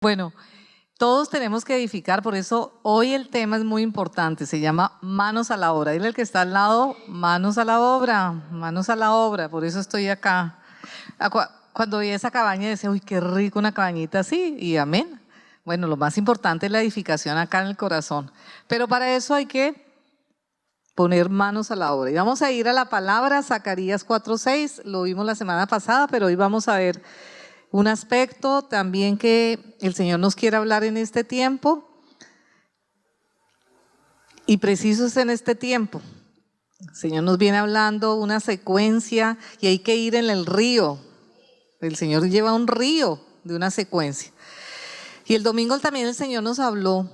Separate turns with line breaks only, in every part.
Bueno, todos tenemos que edificar, por eso hoy el tema es muy importante, se llama manos a la obra. Dile al que está al lado, manos a la obra, manos a la obra, por eso estoy acá. Cuando vi esa cabaña decía, uy, qué rico una cabañita así, y amén. Bueno, lo más importante es la edificación acá en el corazón, pero para eso hay que poner manos a la obra. Y vamos a ir a la palabra, Zacarías 4:6, lo vimos la semana pasada, pero hoy vamos a ver un aspecto también que el Señor nos quiere hablar en este tiempo, y preciso es en este tiempo. El Señor nos viene hablando una secuencia y hay que ir en el río. El Señor lleva un río de una secuencia. Y el domingo también el Señor nos habló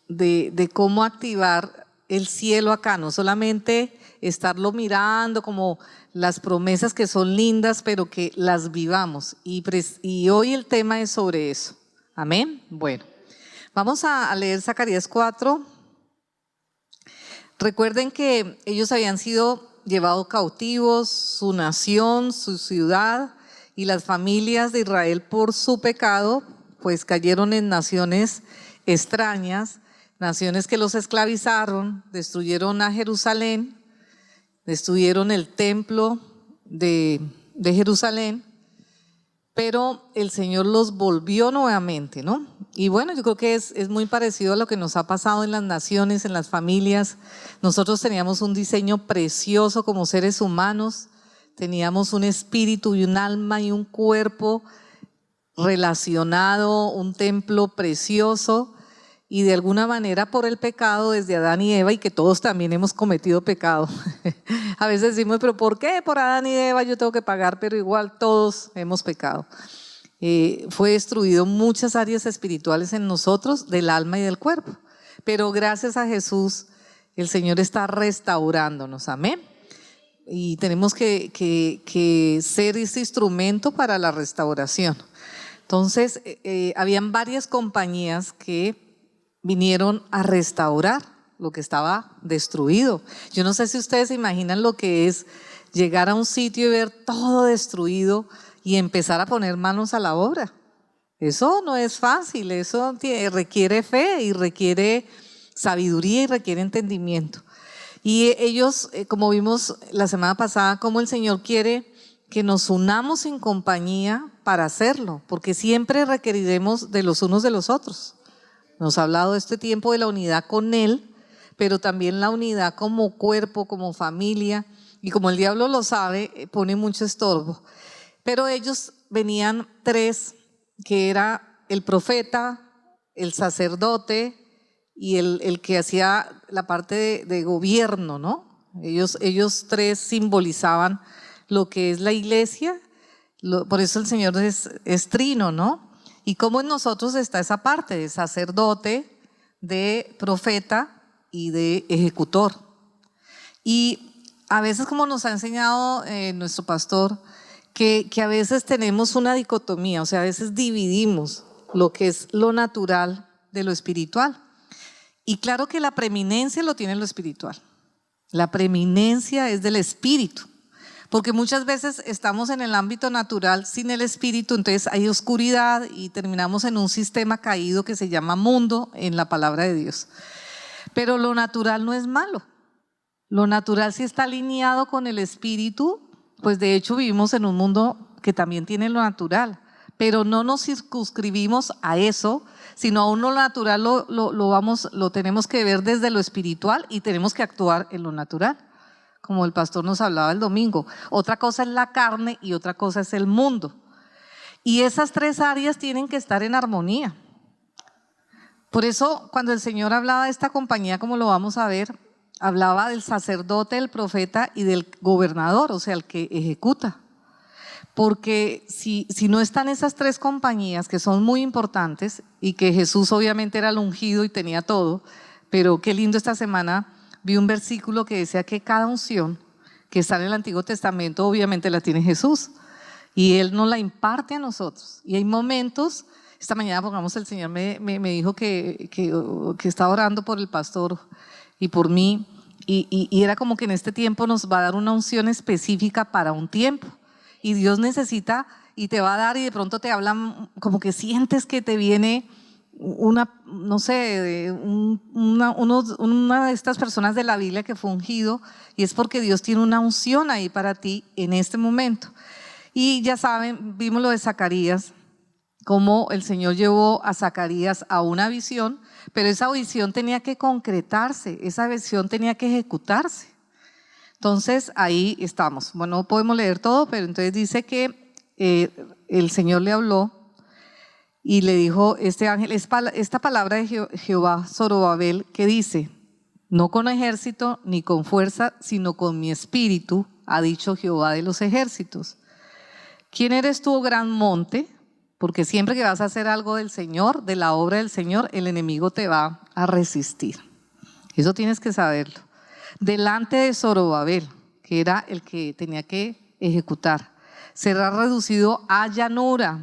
de cómo activar el cielo acá, no solamente estarlo mirando como las promesas que son lindas, pero que las vivamos. Y hoy el tema es sobre eso. Amén. Bueno, vamos a leer Zacarías 4. Recuerden que ellos habían sido llevados cautivos, su nación, su ciudad y las familias de Israel por su pecado, pues cayeron en naciones extrañas, naciones que los esclavizaron, destruyeron a Jerusalén, destruyeron el templo de Jerusalén, pero el Señor los volvió nuevamente, ¿no? Y bueno, yo creo que es muy parecido a lo que nos ha pasado en las naciones, en las familias. Nosotros teníamos un diseño precioso como seres humanos, teníamos un espíritu y un alma y un cuerpo relacionado, un templo precioso, y de alguna manera por el pecado desde Adán y Eva, y que todos también hemos cometido pecado. A veces decimos, pero ¿por qué por Adán y Eva yo tengo que pagar? Pero igual todos hemos pecado. Fue destruido muchas áreas espirituales en nosotros, del alma y del cuerpo. Pero gracias a Jesús, el Señor está restaurándonos, amén. Y tenemos que ser ese instrumento para la restauración. Entonces, habían varias compañías que vinieron a restaurar lo que estaba destruido. Yo no sé si ustedes se imaginan lo que es llegar a un sitio y ver todo destruido y empezar a poner manos a la obra. Eso no es fácil, eso requiere fe y requiere sabiduría y requiere entendimiento. Y ellos, como vimos la semana pasada, cómo el Señor quiere que nos unamos en compañía para hacerlo, porque siempre requeriremos de los unos de los otros. Nos ha hablado este tiempo de la unidad con Él, pero también la unidad como cuerpo, como familia, y como el diablo lo sabe, pone mucho estorbo. Pero ellos venían tres, que era el profeta, el sacerdote y el que hacía la parte de gobierno, ¿no? Ellos tres simbolizaban lo que es la iglesia, por eso el Señor es trino, ¿no? Y cómo en nosotros está esa parte de sacerdote, de profeta y de ejecutor. Y a veces, como nos ha enseñado nuestro pastor, que a veces tenemos una dicotomía, o sea, a veces dividimos lo que es lo natural de lo espiritual. Y claro que la preeminencia lo tiene lo espiritual. La preeminencia es del espíritu. Porque muchas veces estamos en el ámbito natural sin el espíritu, entonces hay oscuridad y terminamos en un sistema caído que se llama mundo en la palabra de Dios. Pero lo natural no es malo. Lo natural sí está alineado con el espíritu, pues de hecho vivimos en un mundo que también tiene lo natural, pero no nos circunscribimos a eso, sino a uno natural lo tenemos que ver desde lo espiritual y tenemos que actuar en lo natural, como el pastor nos hablaba el domingo. Otra cosa es la carne y otra cosa es el mundo. Y esas tres áreas tienen que estar en armonía. Por eso, cuando el Señor hablaba de esta compañía, como lo vamos a ver, hablaba del sacerdote, del profeta y del gobernador, o sea, el que ejecuta. Porque si no están esas tres compañías, que son muy importantes, y que Jesús obviamente era el ungido y tenía todo, pero qué lindo esta semana vi un versículo que decía que cada unción que está en el Antiguo Testamento obviamente la tiene Jesús y Él nos la imparte a nosotros. Y hay momentos, esta mañana pongamos, el Señor me dijo que estaba orando por el pastor y por mí, y era como que en este tiempo nos va a dar una unción específica para un tiempo, y Dios necesita y te va a dar y de pronto te hablan como que sientes que te viene no sé, una de estas personas de la Biblia que fue ungido, y es porque Dios tiene una unción ahí para ti en este momento. Y ya saben, vimos lo de Zacarías, cómo el Señor llevó a Zacarías a una visión, pero esa visión tenía que concretarse, esa visión tenía que ejecutarse. Entonces ahí estamos. Bueno, no podemos leer todo, pero entonces dice que el Señor le habló y le dijo este ángel, esta palabra de Jehová Zorobabel, que dice: no con ejército ni con fuerza, sino con mi espíritu, ha dicho Jehová de los ejércitos. ¿Quién eres tú, gran monte? Porque siempre que vas a hacer algo del Señor, de la obra del Señor, el enemigo te va a resistir. Eso tienes que saberlo. Delante de Zorobabel, que era el que tenía que ejecutar, será reducido a llanura.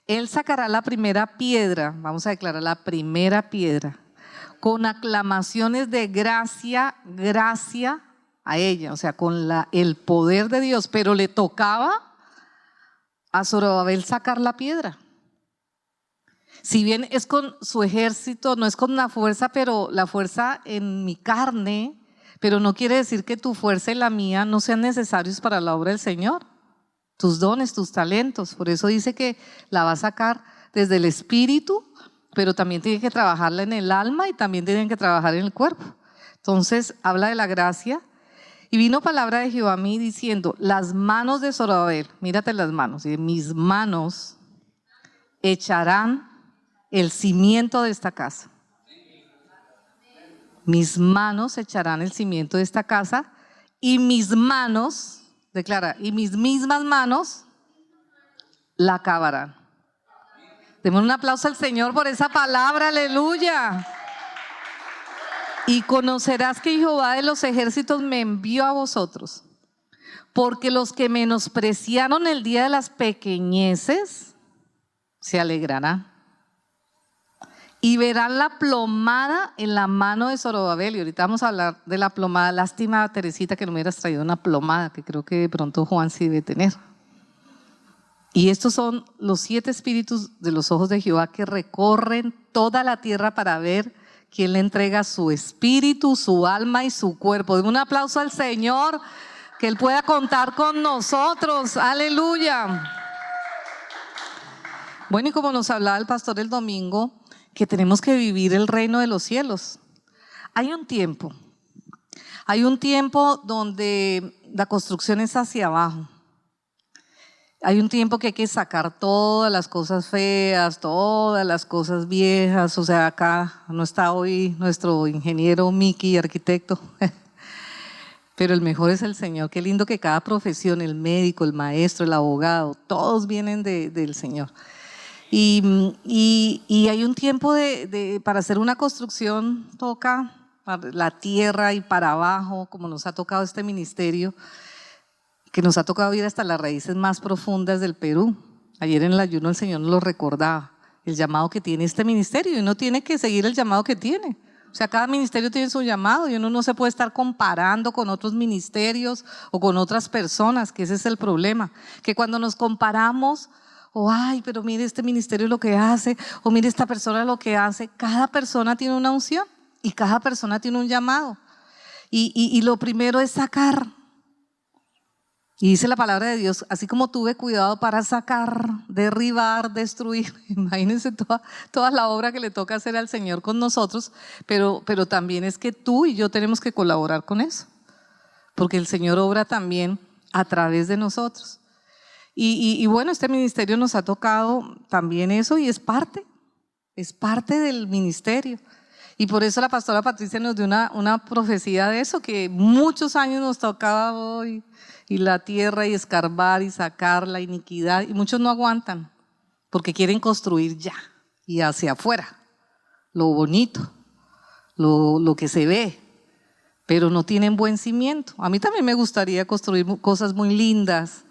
Él sacará la primera piedra, vamos a declarar la primera piedra, con aclamaciones de gracia a ella, o sea, con el poder de Dios, pero le tocaba a Zorobabel sacar la piedra. Si bien es con su ejército, no es con la fuerza, pero la fuerza en mi carne, pero no quiere decir que tu fuerza y la mía no sean necesarios para la obra del Señor. Tus dones, tus talentos, por eso dice que la va a sacar desde el espíritu, pero también tiene que trabajarla en el alma y también tienen que trabajar en el cuerpo. Entonces habla de la gracia. Y vino palabra de Jehová a mí diciendo: las manos de Zorobabel, mírate las manos, y mis manos echarán el cimiento de esta casa. Mis manos echarán el cimiento de esta casa, y mis manos, declara, y mis mismas manos la acabarán. Demos un aplauso al Señor por esa palabra, aleluya. Y conocerás que Jehová de los ejércitos me envió a vosotros, porque los que menospreciaron el día de las pequeñeces se alegrarán y verán la plomada en la mano de Zorobabel. Y ahorita vamos a hablar de la plomada. Lástima, Teresita, que no me hubieras traído una plomada, que creo que de pronto Juan sí debe tener. Y estos son los 7 espíritus de los ojos de Jehová que recorren toda la tierra para ver quién le entrega su espíritu, su alma y su cuerpo. Denme un aplauso al Señor, que Él pueda contar con nosotros. Aleluya. Bueno, y como nos hablaba el pastor el domingo, que tenemos que vivir el reino de los cielos. Hay un tiempo donde la construcción es hacia abajo. Hay un tiempo que hay que sacar todas las cosas feas, todas las cosas viejas. O sea, acá no está hoy nuestro ingeniero Miki, arquitecto, pero el mejor es el Señor. Qué lindo que cada profesión, el médico, el maestro, el abogado, todos vienen del Señor. Y hay un tiempo para hacer una construcción, toca la tierra y para abajo, como nos ha tocado este ministerio, que nos ha tocado ir hasta las raíces más profundas del Perú. Ayer en el ayuno el Señor nos lo recordaba, el llamado que tiene este ministerio, y uno tiene que seguir el llamado que tiene. O sea, cada ministerio tiene su llamado y uno no se puede estar comparando con otros ministerios o con otras personas, que ese es el problema, que cuando nos comparamos, ay, pero mire este ministerio lo que hace, o mire esta persona lo que hace. Cada persona tiene una unción y cada persona tiene un llamado, y lo primero es sacar. Y dice la palabra de Dios: así como tuve cuidado para sacar, derribar, destruir. Imagínense toda la obra que le toca hacer al Señor con nosotros, pero también es que tú y yo tenemos que colaborar con eso, porque el Señor obra también a través de nosotros. Y bueno, este ministerio nos ha tocado también eso, y es parte del ministerio. Y por eso la pastora Patricia nos dio una profecía de eso, que muchos años nos tocaba hoy, y la tierra, y escarbar y sacar la iniquidad, y muchos no aguantan porque quieren construir ya y hacia afuera lo bonito, lo que se ve, pero no tienen buen cimiento. A mí también me gustaría construir cosas muy lindas,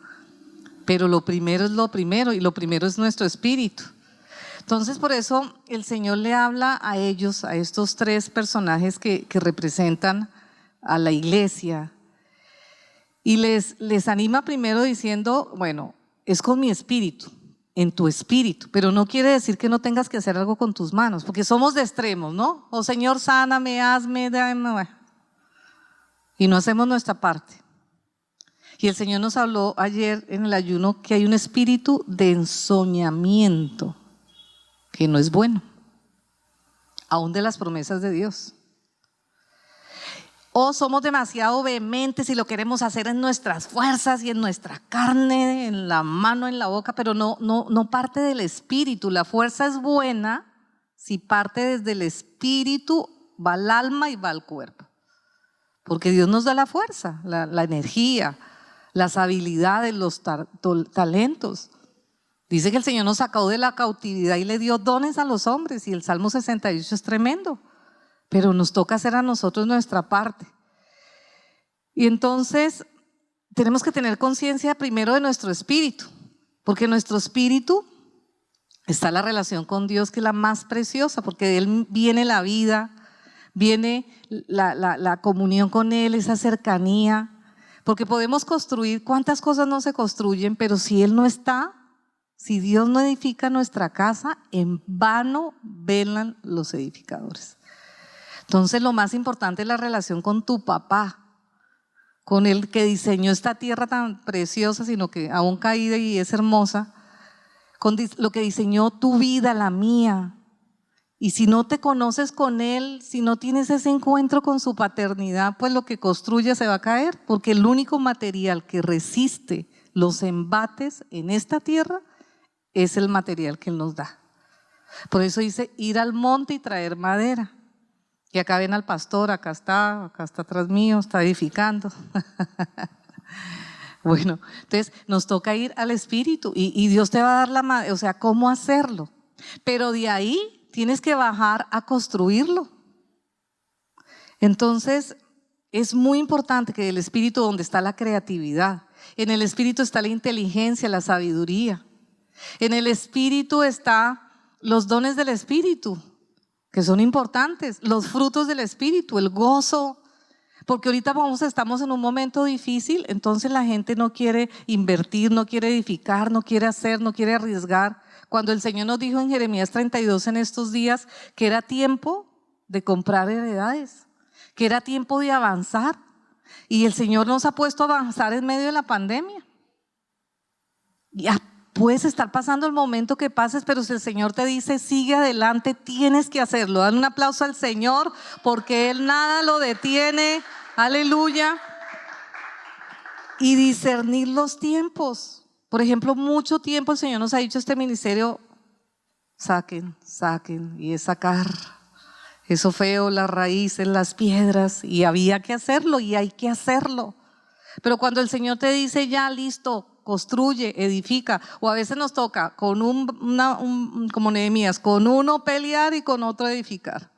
pero lo primero es lo primero, y lo primero es nuestro espíritu. Entonces, por eso el Señor le habla a ellos, a estos 3 personajes que representan a la iglesia, y les anima primero diciendo: bueno, es con mi espíritu, en tu espíritu, pero no quiere decir que no tengas que hacer algo con tus manos, porque somos de extremos, ¿no? Oh Señor, sáname, hazme, dame, y no hacemos nuestra parte. Y el Señor nos habló ayer en el ayuno que hay un espíritu de ensoñamiento, que no es bueno, aún de las promesas de Dios. O somos demasiado vehementes y lo queremos hacer en nuestras fuerzas y en nuestra carne, en la mano, en la boca, pero no parte del espíritu. La fuerza es buena si parte desde el espíritu, va al alma y va al cuerpo. Porque Dios nos da la fuerza, la energía, las habilidades, los talentos. Dice que el Señor nos sacó de la cautividad y le dio dones a los hombres, y el Salmo 68 es tremendo. Pero nos toca hacer a nosotros nuestra parte. Y entonces tenemos que tener conciencia primero de nuestro espíritu, porque en nuestro espíritu está la relación con Dios, que es la más preciosa, porque de Él viene la vida, viene la comunión con Él, esa cercanía, porque podemos construir, cuántas cosas no se construyen, pero si Él no está, si Dios no edifica nuestra casa, en vano velan los edificadores. Entonces lo más importante es la relación con tu papá, con el que diseñó esta tierra tan preciosa, sino que aún caída y es hermosa, con lo que diseñó tu vida, la mía. Y si no te conoces con Él, si no tienes ese encuentro con su paternidad, pues lo que construye se va a caer, porque el único material que resiste los embates en esta tierra es el material que Él nos da. Por eso dice ir al monte y traer madera. Y acá ven al pastor, acá está atrás mío, está edificando. Bueno, entonces nos toca ir al espíritu y Dios te va a dar la madera, o sea, cómo hacerlo. Pero de ahí tienes que bajar a construirlo. Entonces es muy importante que el espíritu, donde está la creatividad, en el espíritu está la inteligencia, la sabiduría. En el espíritu están los dones del espíritu, que son importantes, los frutos del espíritu, el gozo, porque ahorita estamos en un momento difícil, entonces la gente no quiere invertir, no quiere edificar, no quiere hacer, no quiere arriesgar. Cuando el Señor nos dijo en Jeremías 32 en estos días que era tiempo de comprar heredades, que era tiempo de avanzar, y el Señor nos ha puesto a avanzar en medio de la pandemia. Ya puedes estar pasando el momento que pases, pero si el Señor te dice sigue adelante, tienes que hacerlo. Dan un aplauso al Señor, porque Él nada lo detiene. Aleluya. Y discernir los tiempos. Por ejemplo, mucho tiempo el Señor nos ha dicho este ministerio, saquen, y es sacar eso feo, las raíces, las piedras, y había que hacerlo y hay que hacerlo. Pero cuando el Señor te dice ya listo, construye, edifica, o a veces nos toca con como Nehemías, con uno pelear y con otro edificar.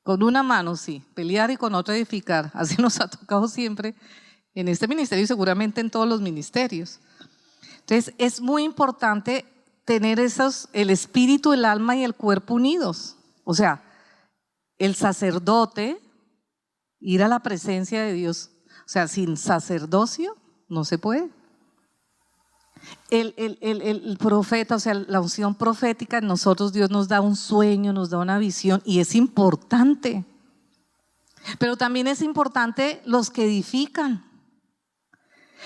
Con una mano sí, pelear y con otra edificar. Así nos ha tocado siempre en este ministerio y seguramente en todos los ministerios. Entonces es muy importante tener el espíritu, el alma y el cuerpo unidos. O sea, el sacerdote, ir a la presencia de Dios. O sea, sin sacerdocio no se puede. El profeta, o sea, la unción profética en nosotros, Dios nos da un sueño, nos da una visión y es importante. Pero también es importante los que edifican.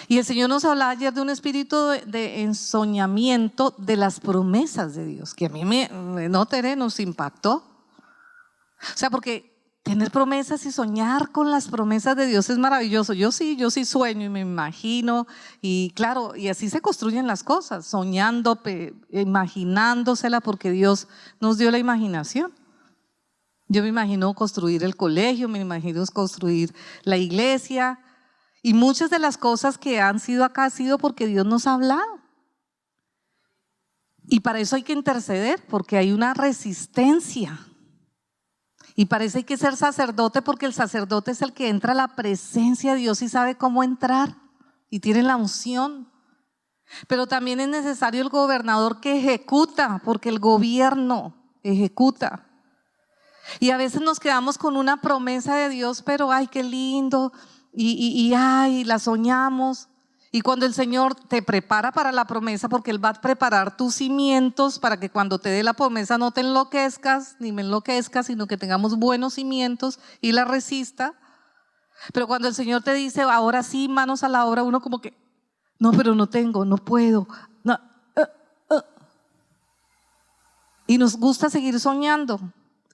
Y el Señor nos hablaba ayer de un espíritu de ensoñamiento de las promesas de Dios, que a mí nos impactó. O sea, porque tener promesas y soñar con las promesas de Dios es maravilloso. Yo sí sueño y me imagino, y claro, y así se construyen las cosas, soñando, imaginándosela, porque Dios nos dio la imaginación. Yo me imagino construir el colegio, me imagino construir la iglesia, y muchas de las cosas que han sido acá ha sido porque Dios nos ha hablado. Y para eso hay que interceder, porque hay una resistencia. Y parece que hay que ser sacerdote, porque el sacerdote es el que entra a la presencia de Dios y sabe cómo entrar y tiene la unción. Pero también es necesario el gobernador que ejecuta, porque el gobierno ejecuta. Y a veces nos quedamos con una promesa de Dios, pero ay, qué lindo, y ay, la soñamos. Y cuando el Señor te prepara para la promesa, porque Él va a preparar tus cimientos para que cuando te dé la promesa no te enloquezcas, ni me enloquezcas, sino que tengamos buenos cimientos y la resista. Pero cuando el Señor te dice, ahora sí, manos a la obra, uno como que, no, pero no tengo, no puedo. No, Y nos gusta seguir soñando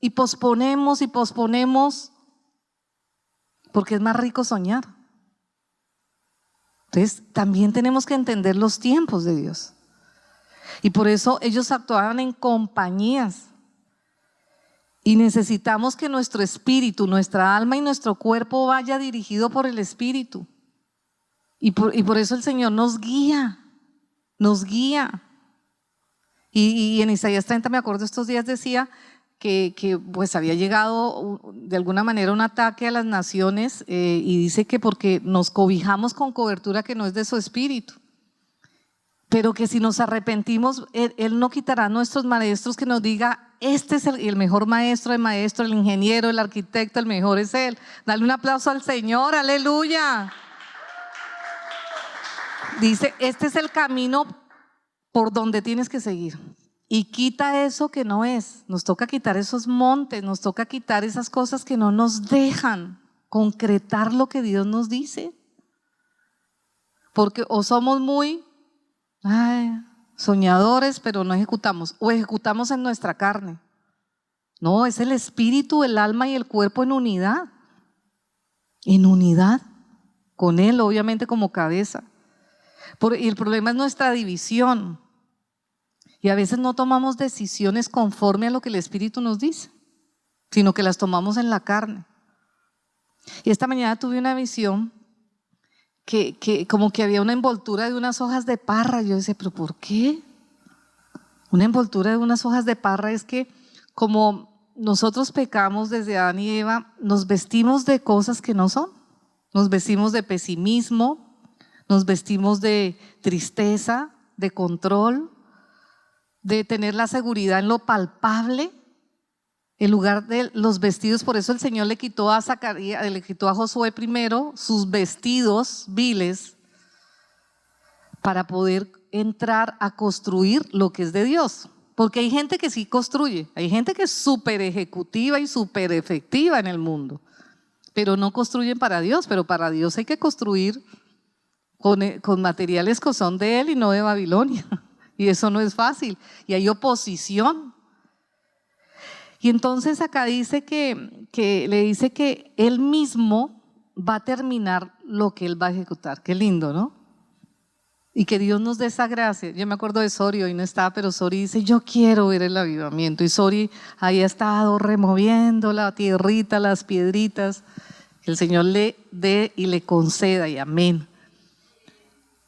y posponemos porque es más rico soñar. Entonces también tenemos que entender los tiempos de Dios. Y por eso ellos actuaban en compañías. Y necesitamos que nuestro espíritu, nuestra alma y nuestro cuerpo vaya dirigido por el Espíritu. Y por eso el Señor nos guía. Y en Isaías 30, me acuerdo estos días, decía que pues había llegado de alguna manera un ataque a las naciones, y dice que porque nos cobijamos con cobertura que no es de su espíritu, pero que si nos arrepentimos, Él no quitará a nuestros maestros que nos diga, este es el mejor maestro, el ingeniero, el arquitecto, el mejor es Él. Dale un aplauso al Señor, aleluya. Dice, este es el camino por donde tienes que seguir. Y quita eso que no es. Nos toca quitar esos montes, nos toca quitar esas cosas que no nos dejan concretar lo que Dios nos dice. Porque o somos muy soñadores, pero no ejecutamos, o ejecutamos en nuestra carne. No, es el espíritu, el alma y el cuerpo en unidad. En unidad con Él, obviamente como cabeza. Y el problema es nuestra división. Y a veces no tomamos decisiones conforme a lo que el Espíritu nos dice, sino que las tomamos en la carne. Y esta mañana tuve una visión que como que había una envoltura de unas hojas de parra. Yo decía, ¿pero por qué? Una envoltura de unas hojas de parra es que como nosotros pecamos desde Adán y Eva, nos vestimos de cosas que no son. Nos vestimos de pesimismo, nos vestimos de tristeza, de control, de tener la seguridad en lo palpable, en lugar de los vestidos. Por eso el Señor le quitó a Josué primero sus vestidos viles para poder entrar a construir lo que es de Dios. Porque hay gente que sí construye, hay gente que es súper ejecutiva y súper efectiva en el mundo, pero no construyen para Dios. Pero para Dios hay que construir con materiales que son de Él y no de Babilonia. Y eso no es fácil, y hay oposición. Y entonces acá dice que le dice que Él mismo va a terminar lo que Él va a ejecutar. Qué lindo, ¿no? Y que Dios nos dé esa gracia. Yo me acuerdo de Sori, hoy no estaba, pero Sori dice, yo quiero ver el avivamiento. Y Sori ahí ha estado removiendo la tierrita, las piedritas. Que el Señor le dé y le conceda, y amén.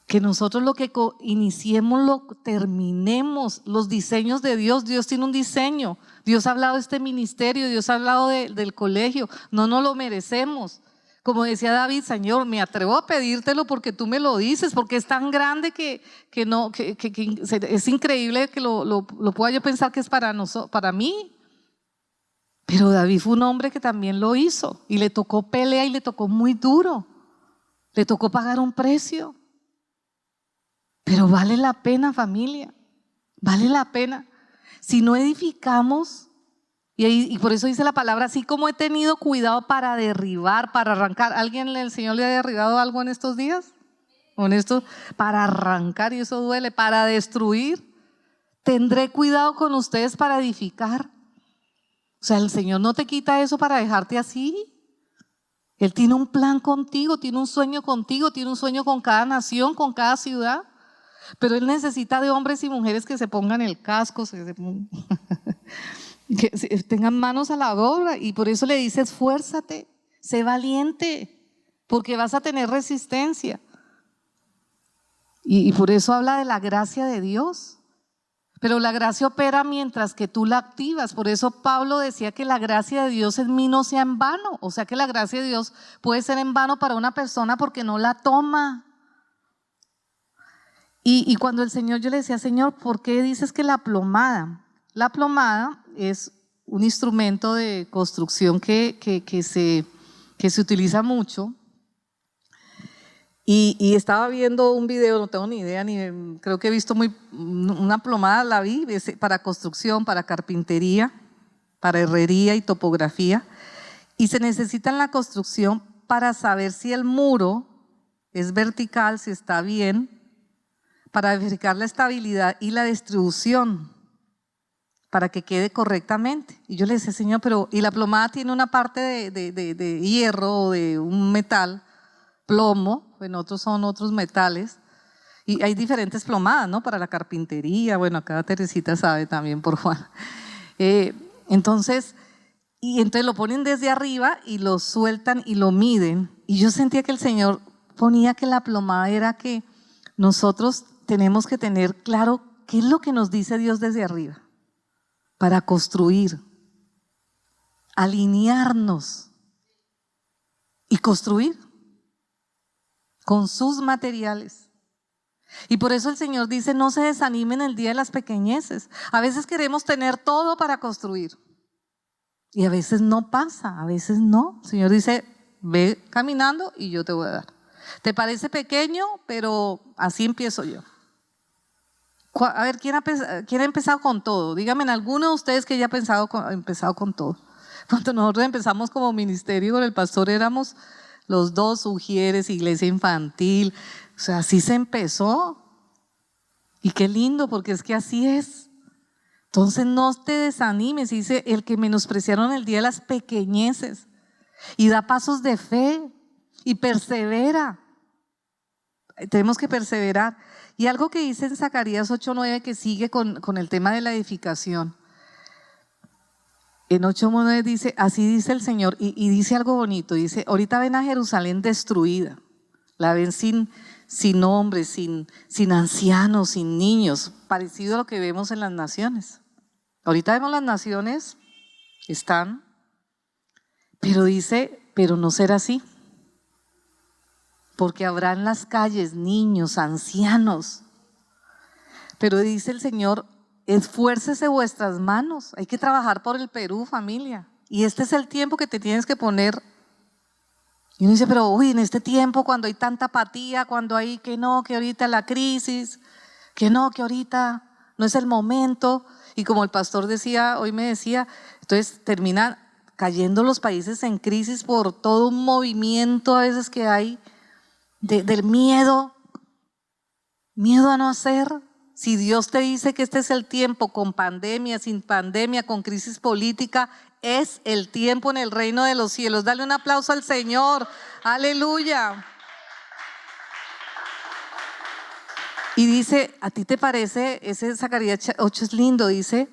Que nosotros lo que iniciemos lo terminemos. Los diseños de Dios, Dios tiene un diseño. Dios ha hablado de este ministerio, Dios ha hablado del colegio. No nos lo merecemos. Como decía David, Señor, me atrevo a pedírtelo porque tú me lo dices, porque es tan grande que es increíble que lo pueda yo pensar que es para mí. Pero David fue un hombre que también lo hizo, y le tocó pelea y le tocó muy duro. Le tocó pagar un precio. Pero vale la pena, familia, vale la pena. Si no edificamos, y por eso dice la palabra, así como he tenido cuidado para derribar, para arrancar. ¿Alguien, el Señor le ha derribado algo en estos días? Para arrancar, y eso duele, para destruir. Tendré cuidado con ustedes para edificar. O sea, el Señor no te quita eso para dejarte así. Él tiene un plan contigo, tiene un sueño contigo, tiene un sueño con cada nación, con cada ciudad. Pero Él necesita de hombres y mujeres que se pongan el casco, que tengan manos a la obra. Y por eso le dice, esfuérzate, sé valiente, porque vas a tener resistencia. Y por eso habla de la gracia de Dios. Pero la gracia opera mientras que tú la activas. Por eso Pablo decía que la gracia de Dios en mí no sea en vano. O sea que la gracia de Dios puede ser en vano para una persona porque no la toma. Y cuando el Señor, yo le decía, Señor, ¿por qué dices que la plomada? La plomada es un instrumento de construcción que se utiliza mucho, Y estaba viendo un video, no tengo ni idea, creo que he visto una plomada, la vi, para construcción, para carpintería, para herrería y topografía. Y se necesita en la construcción para saber si el muro es vertical, si está bien, para verificar la estabilidad y la distribución, para que quede correctamente. Y yo le decía, Señor, pero ¿y la plomada tiene una parte de hierro o de un metal, plomo? En otros son otros metales. Y hay diferentes plomadas, ¿no? Para la carpintería. Bueno, acá Teresita sabe también por Juan. Entonces lo ponen desde arriba y lo sueltan y lo miden. Y yo sentía que el Señor ponía que la plomada era que nosotros tenemos que tener claro qué es lo que nos dice Dios desde arriba para construir, alinearnos y construir con sus materiales. Y por eso el Señor dice, no se desanimen el día de las pequeñeces. A veces queremos tener todo para construir y a veces no pasa, a veces no. El Señor dice, ve caminando y yo te voy a dar. ¿Te parece pequeño? Pero así empiezo yo. A ver, ¿quién ha empezado con todo? Díganme en alguno de ustedes que ya ha empezado con todo. Cuando nosotros empezamos como ministerio con el pastor éramos los dos ujieres, iglesia infantil. O sea, así se empezó. Y qué lindo, porque es que así es. Entonces no te desanimes, dice el que menospreciaron el día de las pequeñeces. Y da pasos de fe y persevera. Tenemos que perseverar. Y algo que dice en Zacarías 8:9 que sigue con el tema de la edificación. En 8:9 dice, así dice el Señor, y dice algo bonito, dice, ahorita ven a Jerusalén destruida, la ven sin hombres, sin ancianos, sin niños, parecido a lo que vemos en las naciones. Ahorita vemos las naciones, están, pero dice, pero no será así. Porque habrá en las calles niños, ancianos. Pero dice el Señor, esfuércese vuestras manos. Hay que trabajar por el Perú, familia. Y este es el tiempo que te tienes que poner. Y uno dice, pero uy, en este tiempo cuando hay tanta apatía, cuando hay que no, que ahorita la crisis, que no, que ahorita no es el momento. Y como el pastor decía, hoy me decía, entonces terminan cayendo los países en crisis por todo un movimiento a veces que hay del miedo a no hacer. Si Dios te dice que este es el tiempo, con pandemia, sin pandemia, con crisis política, es el tiempo en el reino de los cielos. Dale un aplauso al Señor, aleluya. Y dice, ¿a ti te parece? Ese Zacarías 8 es lindo, dice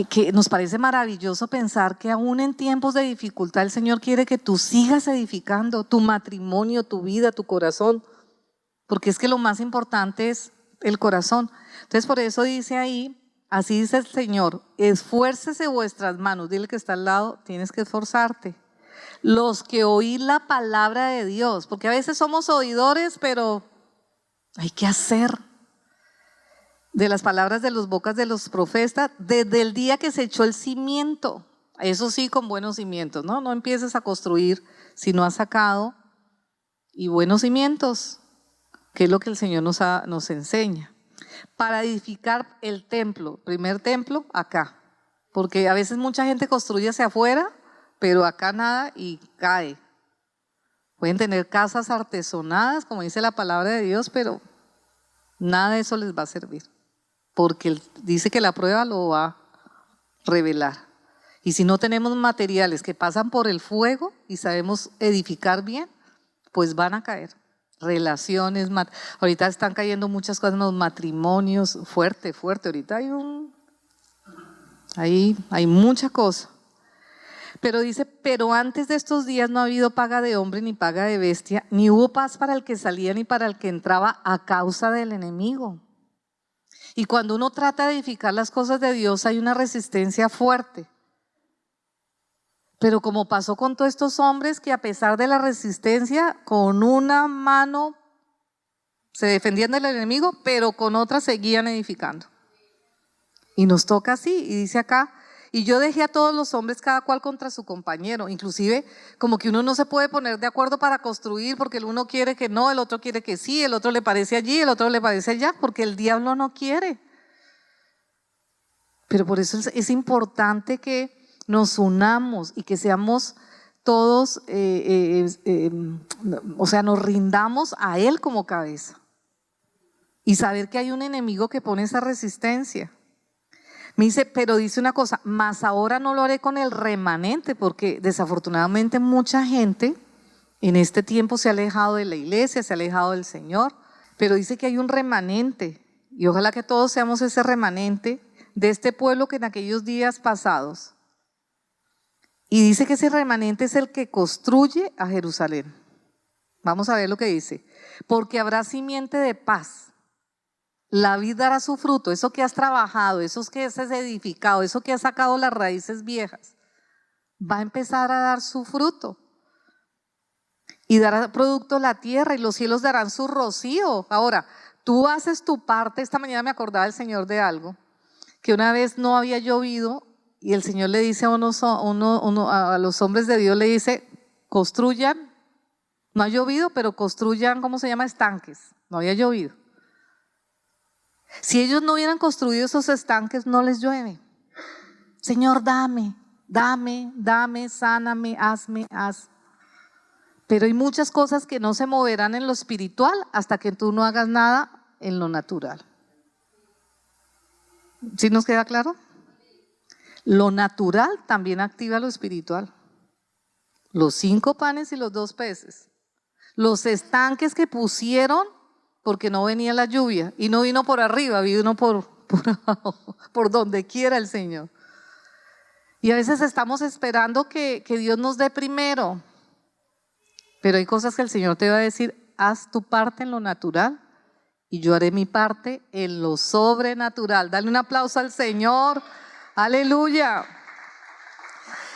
que nos parece maravilloso pensar que aún en tiempos de dificultad el Señor quiere que tú sigas edificando tu matrimonio, tu vida, tu corazón, porque es que lo más importante es el corazón. Entonces por eso dice ahí, así dice el Señor, esfuércese vuestras manos, dile que está al lado, tienes que esforzarte. Los que oís la palabra de Dios, porque a veces somos oidores, pero hay que hacer. De las palabras de las bocas de los profetas, desde el día que se echó el cimiento, eso sí, con buenos cimientos, ¿no? No empieces a construir si no has sacado y buenos cimientos, que es lo que el Señor nos enseña. Para edificar el templo, primer templo, acá, porque a veces mucha gente construye hacia afuera, pero acá nada y cae. Pueden tener casas artesonadas, como dice la palabra de Dios, pero nada de eso les va a servir. Porque dice que la prueba lo va a revelar. Y si no tenemos materiales que pasan por el fuego y sabemos edificar bien, pues van a caer. Relaciones, ahorita están cayendo muchas cosas en los matrimonios, fuerte. Ahorita hay mucha cosa. Pero dice, pero antes de estos días no ha habido paga de hombre ni paga de bestia, ni hubo paz para el que salía ni para el que entraba a causa del enemigo. Y cuando uno trata de edificar las cosas de Dios hay una resistencia fuerte. Pero como pasó con todos estos hombres que a pesar de la resistencia, con una mano se defendían del enemigo, pero con otra seguían edificando. Y nos toca así, y dice acá, y yo dejé a todos los hombres cada cual contra su compañero. Inclusive como que uno no se puede poner de acuerdo para construir, porque el uno quiere que no, el otro quiere que sí, el otro le parece allí, el otro le parece allá, porque el diablo no quiere. Pero por eso es importante que nos unamos y que seamos todos, o sea, nos rindamos a Él como cabeza. Y saber que hay un enemigo que pone esa resistencia. Me dice, pero dice una cosa, más ahora no lo haré con el remanente, porque desafortunadamente mucha gente en este tiempo se ha alejado de la iglesia, se ha alejado del Señor, pero dice que hay un remanente, y ojalá que todos seamos ese remanente de este pueblo que en aquellos días pasados. Y dice que ese remanente es el que construye a Jerusalén. Vamos a ver lo que dice. Porque habrá simiente de paz. La vid dará su fruto, eso que has trabajado, eso que has edificado, eso que has sacado las raíces viejas, va a empezar a dar su fruto. Y dará producto la tierra y los cielos darán su rocío. Ahora, tú haces tu parte. Esta mañana me acordaba el Señor de algo, que una vez no había llovido y el Señor le dice a los hombres de Dios, le dice, construyan, no ha llovido, pero construyan, ¿cómo se llama? Estanques. No había llovido. Si ellos no hubieran construido esos estanques, no les llueve. Señor, dame, sáname, hazme, haz. Pero hay muchas cosas que no se moverán en lo espiritual hasta que tú no hagas nada en lo natural. ¿Sí nos queda claro? Lo natural también activa lo espiritual. Los 5 panes y los 2 peces. Los estanques que pusieron porque no venía la lluvia y no vino por arriba, vino por donde quiera el Señor. Y a veces estamos esperando que Dios nos dé primero, pero hay cosas que el Señor te va a decir, haz tu parte en lo natural y yo haré mi parte en lo sobrenatural. Dale un aplauso al Señor, aleluya.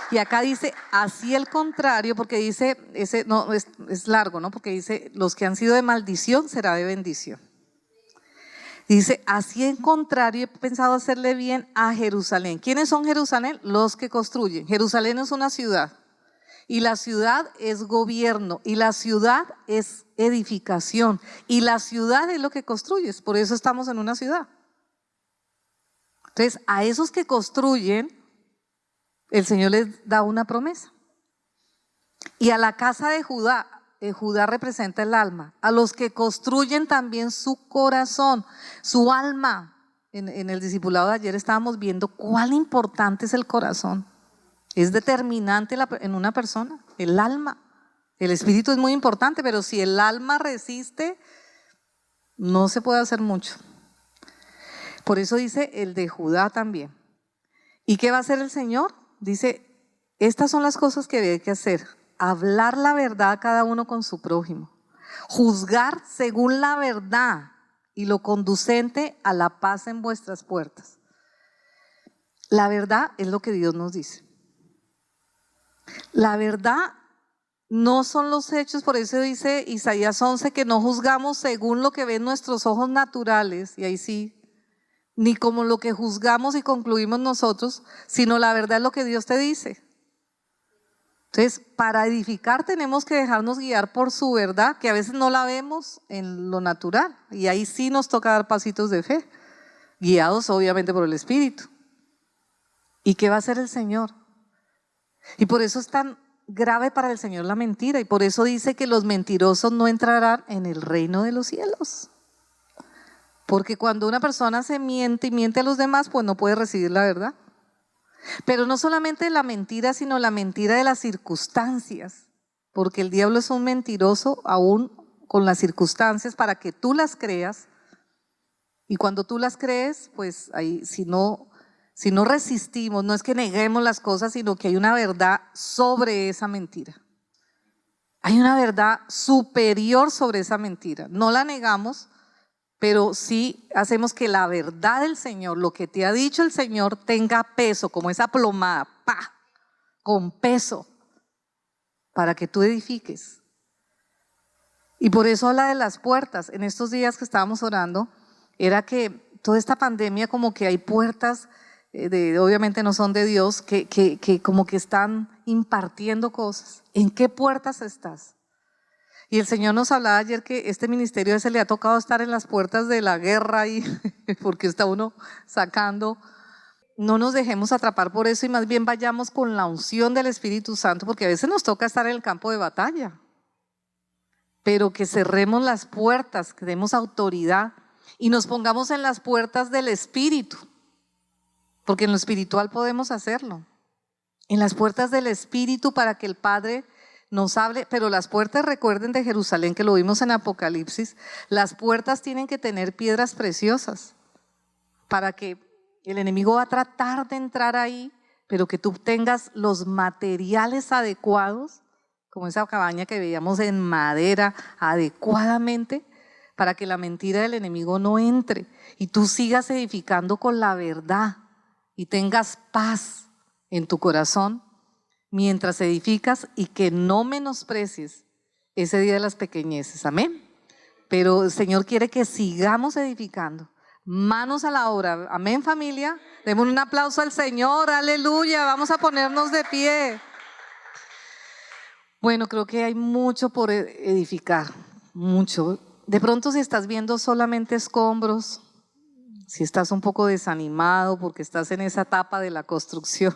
Y acá dice, así el contrario, porque dice, no, es largo, ¿no? Porque dice, los que han sido de maldición será de bendición. Dice, así en contrario he pensado hacerle bien a Jerusalén. ¿Quiénes son Jerusalén? Los que construyen. Jerusalén es una ciudad y la ciudad es gobierno y la ciudad es edificación y la ciudad es lo que construyes, por eso estamos en una ciudad. Entonces, a esos que construyen, el Señor les da una promesa. Y a la casa de Judá, Judá representa el alma, a los que construyen también su corazón, su alma. En el discipulado de ayer estábamos viendo cuán importante es el corazón. Es determinante en una persona, el alma. El espíritu es muy importante, pero si el alma resiste, no se puede hacer mucho. Por eso dice el de Judá también. ¿Y qué va a hacer el Señor? Dice, estas son las cosas que hay que hacer. Hablar la verdad a cada uno con su prójimo. Juzgar según la verdad y lo conducente a la paz en vuestras puertas. La verdad es lo que Dios nos dice. La verdad no son los hechos, por eso dice Isaías 11 que no juzgamos según lo que ven nuestros ojos naturales, y ahí sí, ni como lo que juzgamos y concluimos nosotros, sino la verdad es lo que Dios te dice. Entonces, para edificar tenemos que dejarnos guiar por su verdad, que a veces no la vemos en lo natural, y ahí sí nos toca dar pasitos de fe, guiados obviamente por el Espíritu. ¿Y qué va a hacer el Señor? Y por eso es tan grave para el Señor la mentira, y por eso dice que los mentirosos no entrarán en el reino de los cielos. Porque cuando una persona se miente y miente a los demás, pues no puede recibir la verdad. Pero no solamente la mentira, sino la mentira de las circunstancias, porque el diablo es un mentiroso aún con las circunstancias para que tú las creas, y cuando tú las crees, pues ahí si no resistimos, no es que neguemos las cosas, sino que hay una verdad sobre esa mentira. Hay una verdad superior sobre esa mentira. No la negamos, pero sí hacemos que la verdad del Señor, lo que te ha dicho el Señor, tenga peso, como esa plomada, ¡pa!, con peso, para que tú edifiques. Y por eso habla de las puertas. En estos días que estábamos orando, era que toda esta pandemia como que hay puertas obviamente no son de Dios, que como que están impartiendo cosas. ¿En qué puertas estás? Y el Señor nos hablaba ayer que este ministerio se le ha tocado estar en las puertas de la guerra ahí, porque está uno sacando. No nos dejemos atrapar por eso y más bien vayamos con la unción del Espíritu Santo, porque a veces nos toca estar en el campo de batalla, pero que cerremos las puertas, que demos autoridad y nos pongamos en las puertas del Espíritu, porque en lo espiritual podemos hacerlo, en las puertas del Espíritu para que el Padre nos hable. Pero las puertas, recuerden, de Jerusalén, que lo vimos en Apocalipsis, las puertas tienen que tener piedras preciosas para que el enemigo va a tratar de entrar ahí, pero que tú tengas los materiales adecuados, como esa cabaña que veíamos en madera, adecuadamente, para que la mentira del enemigo no entre y tú sigas edificando con la verdad y tengas paz en tu corazón mientras edificas, y que no menosprecies ese día de las pequeñeces. Amén. Pero el Señor quiere que sigamos edificando. Manos a la obra. Amén, familia. Demos un aplauso al Señor. Aleluya. Vamos a ponernos de pie. Bueno, creo que hay mucho por edificar. Mucho. De pronto, si estás viendo solamente escombros, si estás un poco desanimado porque estás en esa etapa de la construcción,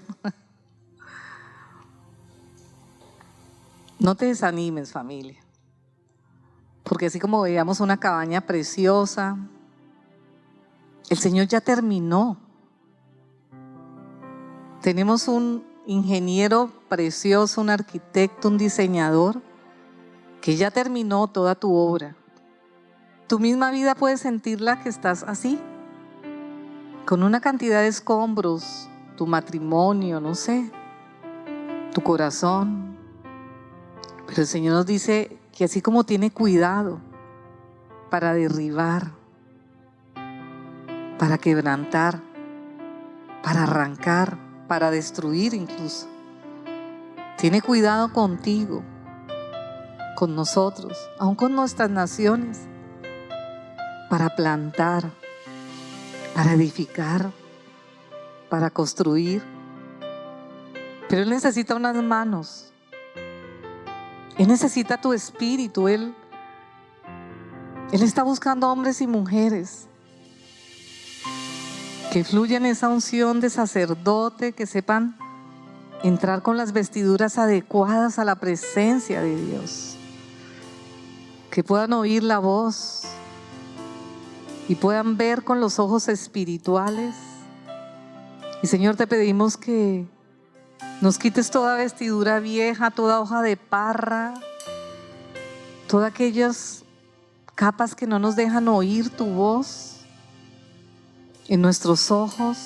no te desanimes, familia. Porque así como veíamos una cabaña preciosa, el Señor ya terminó. Tenemos un ingeniero precioso, un arquitecto, un diseñador que ya terminó toda tu obra. Tu misma vida puedes sentirla que estás así, con una cantidad de escombros, tu matrimonio, no sé, tu corazón. Pero el Señor nos dice que así como tiene cuidado para derribar, para quebrantar, para arrancar, para destruir incluso, tiene cuidado contigo, con nosotros, aún con nuestras naciones, para plantar, para edificar, para construir. Pero Él necesita unas manos. Él necesita tu espíritu. Él está buscando hombres y mujeres que fluyan esa unción de sacerdote, que sepan entrar con las vestiduras adecuadas a la presencia de Dios, que puedan oír la voz y puedan ver con los ojos espirituales. Y Señor, te pedimos que nos quites toda vestidura vieja, toda hoja de parra, todas aquellas capas que no nos dejan oír tu voz en nuestros ojos,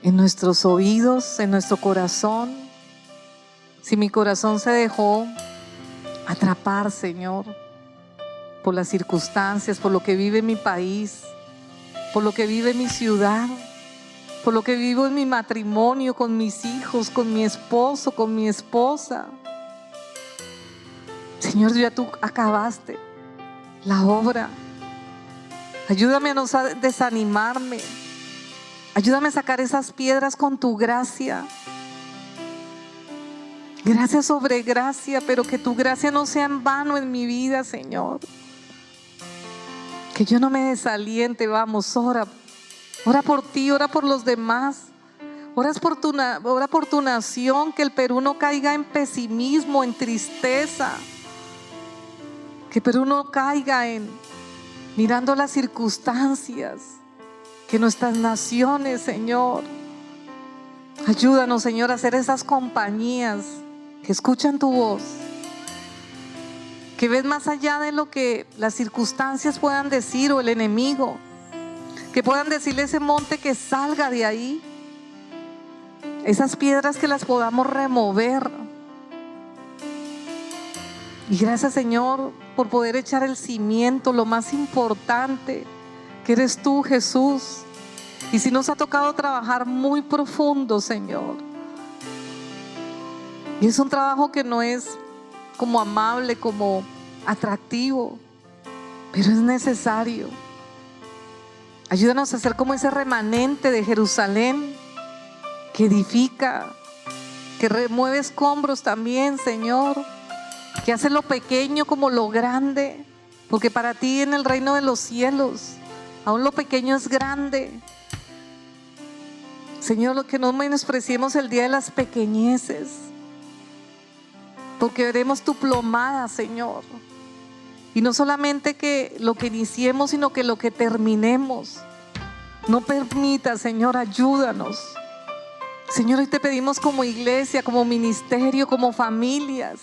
en nuestros oídos, en nuestro corazón. Si mi corazón se dejó atrapar, Señor, por las circunstancias, por lo que vive mi país, por lo que vive mi ciudad, por lo que vivo en mi matrimonio, con mis hijos, con mi esposo, con mi esposa. Señor, ya tú acabaste la obra. Ayúdame a no desanimarme. Ayúdame a sacar esas piedras con tu gracia. Gracia sobre gracia, pero que tu gracia no sea en vano en mi vida, Señor. Que yo no me desaliente. Vamos, ora por ti, ora por los demás. Ora por tu nación, que el Perú no caiga en pesimismo, en tristeza. Que Perú no caiga en mirando las circunstancias. Que nuestras naciones, Señor, ayúdanos, Señor, a hacer esas compañías que escuchan tu voz, que ves más allá de lo que las circunstancias puedan decir o el enemigo, que puedan decirle a ese monte que salga de ahí, esas piedras que las podamos remover. Y gracias, Señor, por poder echar el cimiento, lo más importante, que eres tú, Jesús. Y si nos ha tocado trabajar muy profundo, Señor, y es un trabajo que no es como amable, como atractivo, pero es necesario. Ayúdanos a ser como ese remanente de Jerusalén que edifica, que remueve escombros también, Señor, que hace lo pequeño como lo grande, porque para ti en el reino de los cielos, aún lo pequeño es grande. Señor, lo que no menospreciemos el día de las pequeñeces, porque veremos tu plomada, Señor. Y no solamente que lo que iniciemos, sino que lo que terminemos. No permita, Señor, ayúdanos. Señor, hoy te pedimos como iglesia, como ministerio, como familias,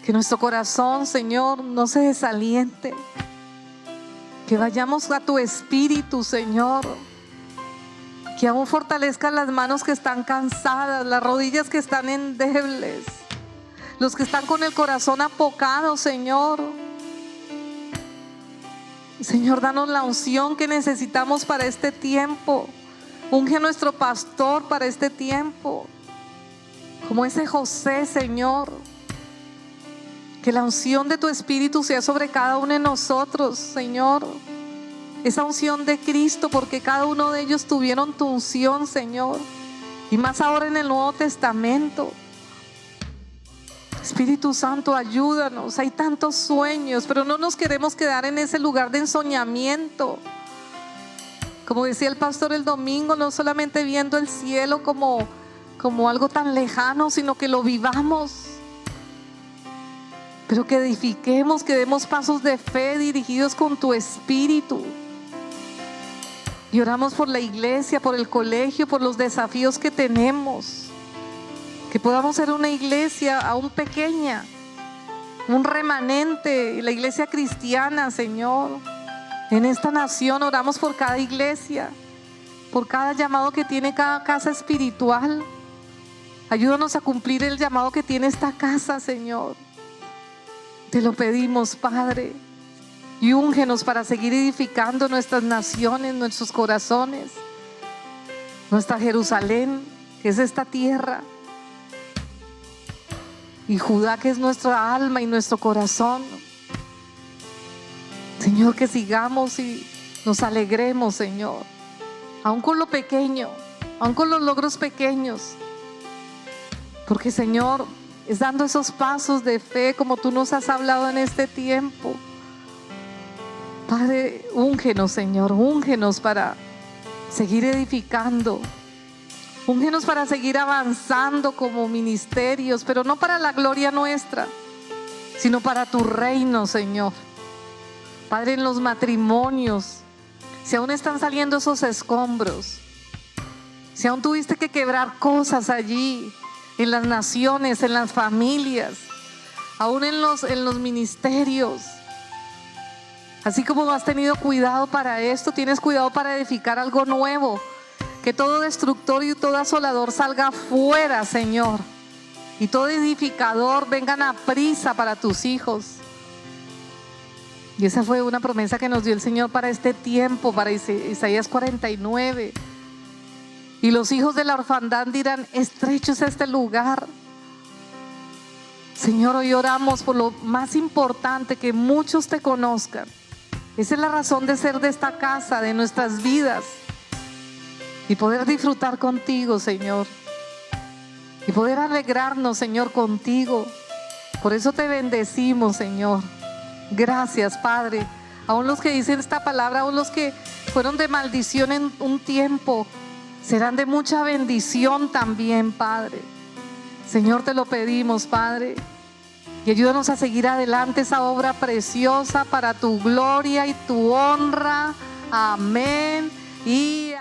que nuestro corazón, Señor, no se desaliente. Que vayamos a tu espíritu, Señor. Que aún fortalezcan las manos que están cansadas, las rodillas que están endebles, los que están con el corazón apocado, Señor. Señor, danos la unción que necesitamos para este tiempo. Unge a nuestro pastor para este tiempo, como ese José, Señor. Que la unción de tu Espíritu sea sobre cada uno de nosotros, Señor. Esa unción de Cristo, porque cada uno de ellos tuvieron tu unción, Señor. Y más ahora en el Nuevo Testamento. Espíritu Santo, ayúdanos. Hay tantos sueños, pero no nos queremos quedar en ese lugar de ensoñamiento. Como decía el pastor el domingo, no solamente viendo el cielo como algo tan lejano, sino que lo vivamos. Pero que edifiquemos, que demos pasos de fe dirigidos con tu Espíritu. Y oramos por la iglesia, por el colegio, por los desafíos que tenemos. Que podamos ser una iglesia aún pequeña, un remanente, la iglesia cristiana, Señor. En esta nación oramos por cada iglesia, por cada llamado que tiene cada casa espiritual. Ayúdanos a cumplir el llamado que tiene esta casa, Señor. Te lo pedimos, Padre. Y úngenos para seguir edificando nuestras naciones, nuestros corazones, nuestra Jerusalén, que es esta tierra, y Judá, que es nuestra alma y nuestro corazón. Señor, que sigamos y nos alegremos, Señor, aún con lo pequeño, aún con los logros pequeños, porque, Señor, es dando esos pasos de fe como tú nos has hablado en este tiempo. Padre, úngenos, Señor, úngenos para seguir edificando. Úngenos para seguir avanzando como ministerios, pero no para la gloria nuestra, sino para tu reino, Señor. Padre, en los matrimonios, si aún están saliendo esos escombros, si aún tuviste que quebrar cosas allí, en las naciones, en las familias, aún en los ministerios, así como has tenido cuidado para esto, tienes cuidado para edificar algo nuevo. Que todo destructor y todo asolador salga fuera, Señor. Y todo edificador vengan a prisa para tus hijos. Y esa fue una promesa que nos dio el Señor para este tiempo, para Isaías 49. Y los hijos de la orfandad dirán: estrecho es este lugar. Señor, hoy oramos por lo más importante, que muchos te conozcan. Esa es la razón de ser de esta casa, de nuestras vidas. Y poder disfrutar contigo, Señor. Y poder alegrarnos, Señor, contigo. Por eso te bendecimos, Señor. Gracias, Padre. Aún los que dicen esta palabra, aún los que fueron de maldición en un tiempo, serán de mucha bendición también, Padre. Señor, te lo pedimos, Padre. Y ayúdanos a seguir adelante esa obra preciosa para tu gloria y tu honra. Amén. Y